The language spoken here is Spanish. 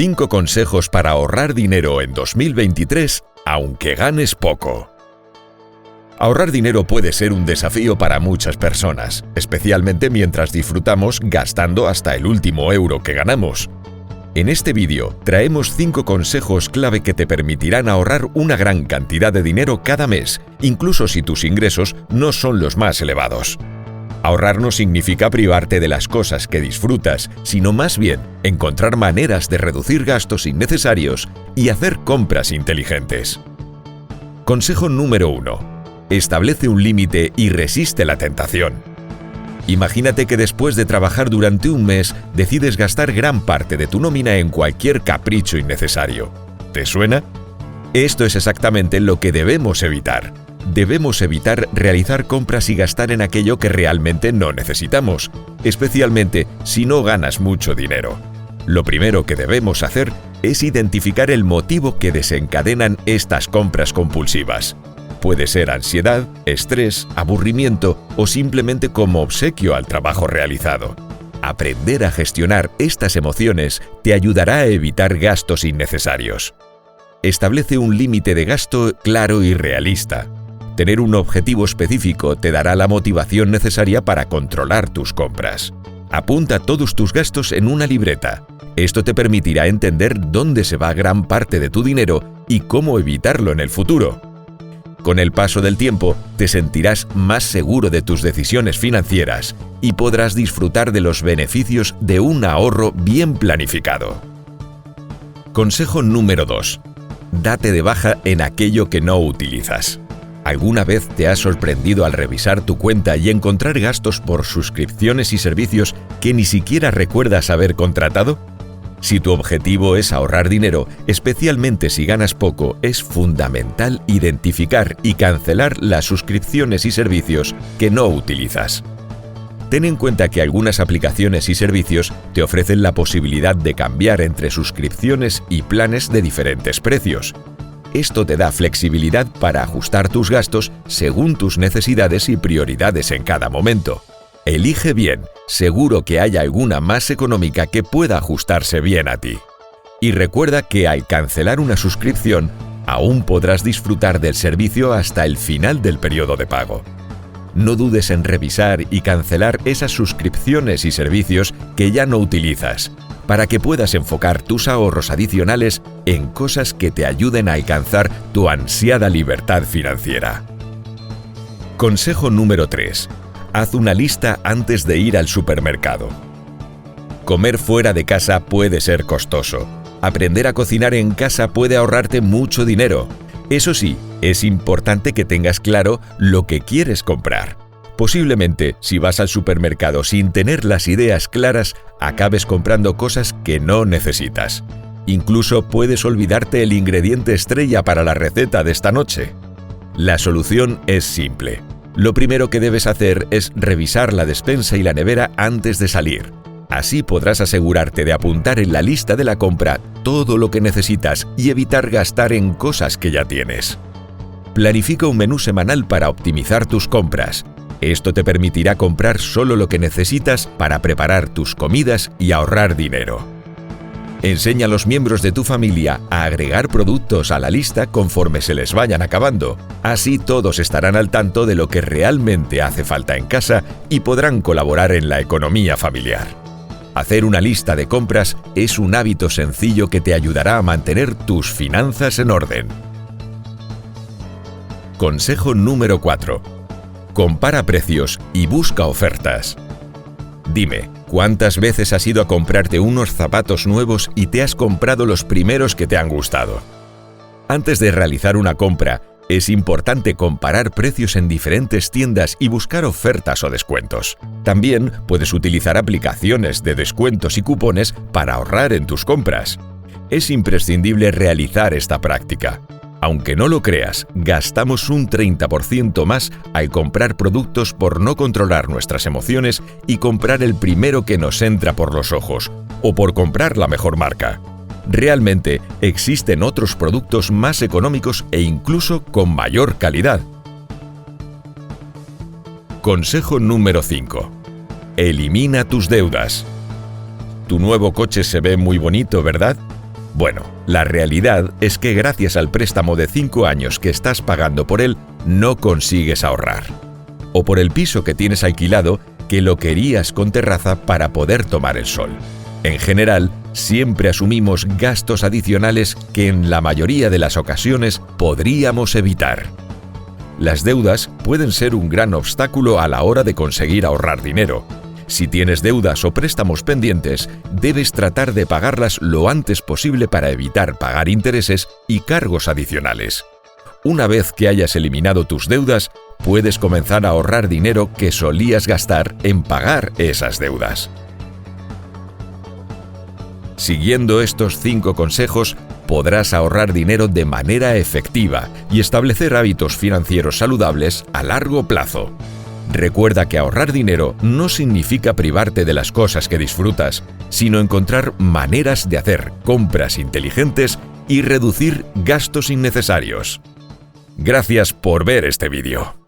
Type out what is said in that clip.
5 consejos para ahorrar dinero en 2023, aunque ganes poco. Ahorrar dinero puede ser un desafío para muchas personas, especialmente mientras disfrutamos gastando hasta el último euro que ganamos. En este vídeo traemos 5 consejos clave que te permitirán ahorrar una gran cantidad de dinero cada mes, incluso si tus ingresos no son los más elevados. Ahorrar no significa privarte de las cosas que disfrutas, sino más bien encontrar maneras de reducir gastos innecesarios y hacer compras inteligentes. Consejo número 1. Establece un límite y resiste la tentación. Imagínate que después de trabajar durante un mes, decides gastar gran parte de tu nómina en cualquier capricho innecesario. ¿Te suena? Esto es exactamente lo que debemos evitar. Debemos evitar realizar compras y gastar en aquello que realmente no necesitamos, especialmente si no ganas mucho dinero. Lo primero que debemos hacer es identificar el motivo que desencadenan estas compras compulsivas. Puede ser ansiedad, estrés, aburrimiento o simplemente como obsequio al trabajo realizado. Aprender a gestionar estas emociones te ayudará a evitar gastos innecesarios. Establece un límite de gasto claro y realista. Tener un objetivo específico te dará la motivación necesaria para controlar tus compras. Apunta todos tus gastos en una libreta. Esto te permitirá entender dónde se va gran parte de tu dinero y cómo evitarlo en el futuro. Con el paso del tiempo, te sentirás más seguro de tus decisiones financieras y podrás disfrutar de los beneficios de un ahorro bien planificado. Consejo número 2. Date de baja en aquello que no utilizas. ¿Alguna vez te has sorprendido al revisar tu cuenta y encontrar gastos por suscripciones y servicios que ni siquiera recuerdas haber contratado? Si tu objetivo es ahorrar dinero, especialmente si ganas poco, es fundamental identificar y cancelar las suscripciones y servicios que no utilizas. Ten en cuenta que algunas aplicaciones y servicios te ofrecen la posibilidad de cambiar entre suscripciones y planes de diferentes precios. Esto te da flexibilidad para ajustar tus gastos según tus necesidades y prioridades en cada momento. Elige bien, seguro que hay alguna más económica que pueda ajustarse bien a ti. Y recuerda que al cancelar una suscripción, aún podrás disfrutar del servicio hasta el final del periodo de pago. No dudes en revisar y cancelar esas suscripciones y servicios que ya no utilizas, para que puedas enfocar tus ahorros adicionales en cosas que te ayuden a alcanzar tu ansiada libertad financiera. Consejo número 3. Haz una lista antes de ir al supermercado. Comer fuera de casa puede ser costoso. Aprender a cocinar en casa puede ahorrarte mucho dinero. Eso sí, es importante que tengas claro lo que quieres comprar. Posiblemente, si vas al supermercado sin tener las ideas claras, acabes comprando cosas que no necesitas. Incluso puedes olvidarte el ingrediente estrella para la receta de esta noche. La solución es simple. Lo primero que debes hacer es revisar la despensa y la nevera antes de salir. Así podrás asegurarte de apuntar en la lista de la compra todo lo que necesitas y evitar gastar en cosas que ya tienes. Planifica un menú semanal para optimizar tus compras. Esto te permitirá comprar solo lo que necesitas para preparar tus comidas y ahorrar dinero. Enseña a los miembros de tu familia a agregar productos a la lista conforme se les vayan acabando. Así todos estarán al tanto de lo que realmente hace falta en casa y podrán colaborar en la economía familiar. Hacer una lista de compras es un hábito sencillo que te ayudará a mantener tus finanzas en orden. Consejo número 4. Compara precios y busca ofertas. Dime, ¿cuántas veces has ido a comprarte unos zapatos nuevos y te has comprado los primeros que te han gustado? Antes de realizar una compra, es importante comparar precios en diferentes tiendas y buscar ofertas o descuentos. También puedes utilizar aplicaciones de descuentos y cupones para ahorrar en tus compras. Es imprescindible realizar esta práctica. Aunque no lo creas, gastamos un 30% más al comprar productos por no controlar nuestras emociones y comprar el primero que nos entra por los ojos, o por comprar la mejor marca. Realmente existen otros productos más económicos e incluso con mayor calidad. Consejo número 5. Elimina tus deudas. Tu nuevo coche se ve muy bonito, ¿verdad? Bueno, la realidad es que gracias al préstamo de 5 años que estás pagando por él, no consigues ahorrar. O por el piso que tienes alquilado, que lo querías con terraza para poder tomar el sol. En general, siempre asumimos gastos adicionales que en la mayoría de las ocasiones podríamos evitar. Las deudas pueden ser un gran obstáculo a la hora de conseguir ahorrar dinero. Si tienes deudas o préstamos pendientes, debes tratar de pagarlas lo antes posible para evitar pagar intereses y cargos adicionales. Una vez que hayas eliminado tus deudas, puedes comenzar a ahorrar dinero que solías gastar en pagar esas deudas. Siguiendo estos 5 consejos, podrás ahorrar dinero de manera efectiva y establecer hábitos financieros saludables a largo plazo. Recuerda que ahorrar dinero no significa privarte de las cosas que disfrutas, sino encontrar maneras de hacer compras inteligentes y reducir gastos innecesarios. Gracias por ver este vídeo.